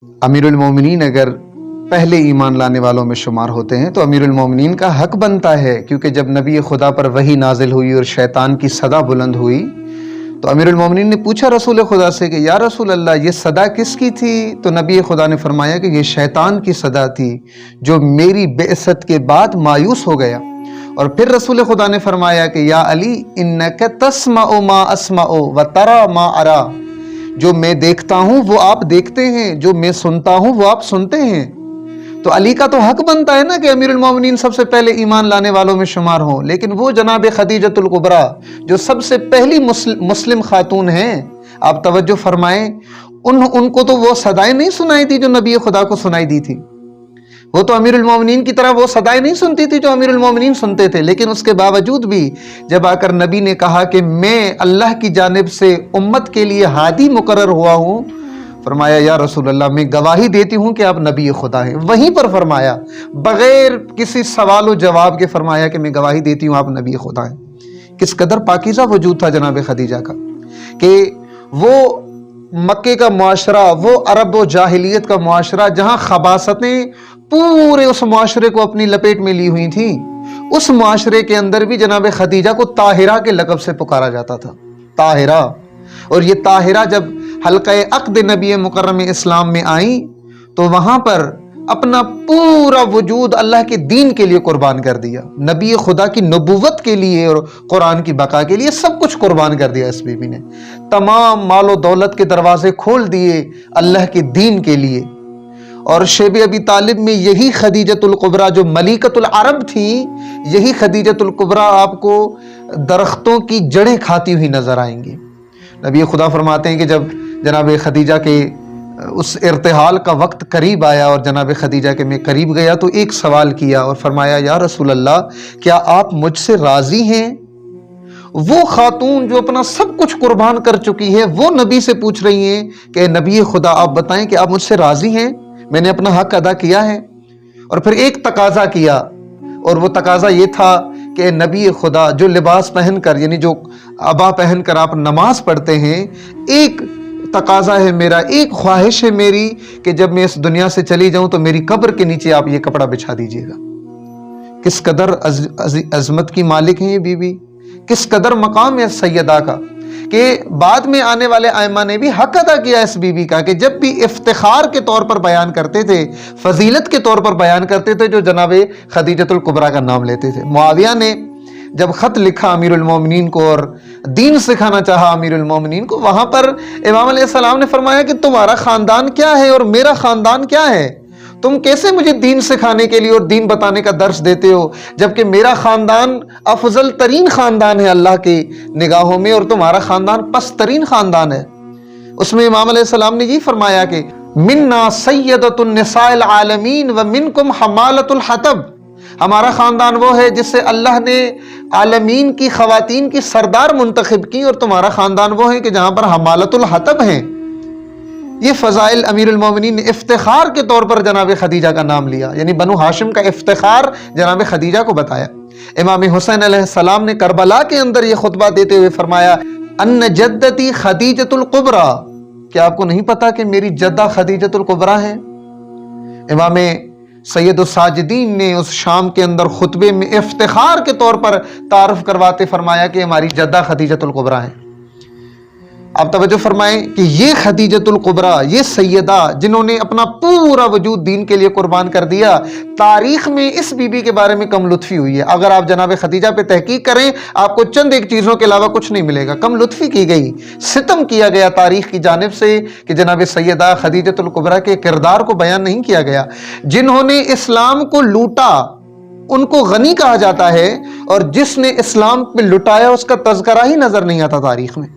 अमीरुल मोमिनीन अगर पहले ईमान लाने वालों में शुमार होते हैं तो अमीरुल मोमिनीन का हक बनता है, क्योंकि जब नबी खुदा पर वही नाजिल हुई और शैतान की सदा बुलंद हुई तो अमीरुल मोमिनीन ने पूछा रसूल खुदा से कि या रसूल अल्लाह, ये सदा किसकी थी? तो नबी खुदा ने फरमाया कि ये शैतान की सदा थी जो मेरी बेइज्जत के बाद मायूस हो गया। और फिर रसूल खुदा ने फरमाया कि या अली इन्नका तस्मउ मा अस्मउ व तरा मा अरा, जो मैं देखता हूं वो आप देखते हैं, जो मैं सुनता हूं वो आप सुनते हैं। तो अली का तो हक बनता है ना कि अमीरुल मोमिनीन सबसे पहले ईमान लाने वालों में शुमार हो, लेकिन वो जनाब खदीजतुल कुबरा जो सबसे पहली मुस्लिम खातून हैं, आप तवज्जो फरमाएं, उनको तो वो सदाएं नहीं सुनाई थी जो नबी खुदा को सुनाई दी थी। वो तो अमीरुल मोमिनीन की तरह वो सदाएं नहीं सुनती थी जो अमीरुल मोमिनीन सुनते थे, लेकिन उसके बावजूद भी जब आकर नबी ने कहा कि मैं अल्लाह की जानिब से उम्मत के लिए हादी मुकर्रर हुआ हूँ, फरमाया या रसूल अल्लाह, मैं गवाही देती हूँ कि आप नबी खुदा हैं। वहीं पर फरमाया बगैर किसी सवाल व जवाब के, फरमाया कि मैं गवाही देती हूँ आप नबी खुदा हैं। किस कदर पाकीज़ा वजूद था जनाब खदीजा का कि वो मक्के का मुआशरा, वो अरब व जाहिलियत का मुआशरा जहाँ खबासतें पूरे उस मुआशरे को अपनी लपेट में ली हुई थी, उस मुआशरे के अंदर भी जनाब खदीजा को ताहिरा के लक़ब से पुकारा जाता था, ताहिरा। और ये ताहिरा जब हल्क़े अक़्द नबी मुकर्रम इस्लाम में आई तो वहां पर अपना पूरा वजूद अल्लाह के दीन के लिए कुर्बान कर दिया, नबी खुदा की नबूवत के लिए और कुरान की बका के लिए सब कुछ कुर्बान कर दिया। इस बीबी ने तमाम मालो दौलत के दरवाजे खोल दिए अल्लाह के दीन के लिए। और शेब अबी तालिब में यही खदीजतुल कुबरा जो मलिकतुल अरब थी, यही खदीजतुल कुबरा आपको दरख्तों की जड़ें खाती हुई नजर आएंगी। नबी खुदा फरमाते हैं कि जब जनाब खदीजा के उस इर्तिहाल का वक्त करीब आया और जनाब खदीजा के मैं करीब गया तो एक सवाल किया और फरमाया या रसूल अल्लाह, क्या आप मुझसे राजी हैं? वो खातून जो अपना सब कुछ कुर्बान कर चुकी है वो नबी से पूछ रही हैं कि नबी खुदा आप बताएं कि आप मुझसे राजी हैं, मैंने अपना हक अदा किया है। और फिर एक तकाजा किया और वो तकाजा ये था कि नबी खुदा जो लिबास पहनकर, यानी जो अबा पहनकर आप नमाज पढ़ते हैं, एक तकाजा है मेरा, एक ख्वाहिश है मेरी कि जब मैं इस दुनिया से चली जाऊं तो मेरी कब्र के नीचे आप ये कपड़ा बिछा दीजिएगा। किस कदर अजमत की मालिक है ये बीबी, किस कदर मकाम है सैयदा का, कि बाद में आने वाले आइमा ने भी हक अदा किया इस बीबी का कि जब भी इफ्तिखार के तौर पर बयान करते थे, फजीलत के तौर पर बयान करते थे, जो जनाब खदीजतुल कुबरा का नाम लेते थे। मुआविया ने जब खत लिखा अमीरुल मोमिनीन को और दीन सिखाना चाहा अमीरुल मोमिनीन को, वहां पर इमाम अलैहिस्सलाम ने फरमाया कि तुम्हारा खानदान क्या है और मेरा खानदान क्या है, तुम कैसे मुझे दीन सिखाने के लिए और दीन बताने का दर्स देते हो, जबकि मेरा खानदान अफजल तरीन खानदान है अल्लाह की निगाहों में और तुम्हारा खानदान पस्त तरीन खानदान है। उसमें इमाम अलैहिस्सलाम ने ये फरमाया कि मिन्ना सय्यदतुन निसाइल आलमीन व मिनकुम हमालतुल हतब, हमारा खानदान वो है जिससे अल्लाह ने आलमीन की खवातीन की सरदार मुंतखब की, और तुम्हारा खानदान वो है कि जहां पर हमालतुल हतब हैं। ये फजाइल अमीरुल मोमिनीन ने इफ्तिखार के तौर पर जनाब खदीजा का नाम लिया, यानी बनु हाशिम का इफ्तिखार जनाब खदीजा को बताया। इमाम हुसैन अलैहिस्सलाम ने करबला के अंदर ये खुतबा देते हुए फरमाया अन्न जद्दती खदीजतुल कुबरा, क्या आपको नहीं पता कि मेरी जद्दा खदीजतुल कुबरा है? इमाम सैयद साजिदीन ने उस शाम के अंदर खुतबे में इफ्तिखार के तौर पर तारफ करवाते फरमाया कि हमारी जद्दा खदीजतुल कुबरा है। आप तवज्जो फरमाएं कि ये खदीजतुल कुबरा, ये सैयदा जिन्होंने अपना पूरा वजूद दीन के लिए कुर्बान कर दिया, तारीख में इस बीबी के बारे में कम लुत्फी हुई है। अगर आप जनाब खदीजा पे तहकीक करें आपको चंद एक चीज़ों के अलावा कुछ नहीं मिलेगा। कम लुत्फी की गई, सितम किया गया तारीख की जानिब से कि जनाब सैयदा खदीजतुल कुबरा के किरदार को बयान नहीं किया गया। जिन्होंने इस्लाम को लूटा उनको गनी कहा जाता है, और जिसने इस्लाम पे लुटाया उसका तज़किरा ही नजर नहीं आता तारीख में।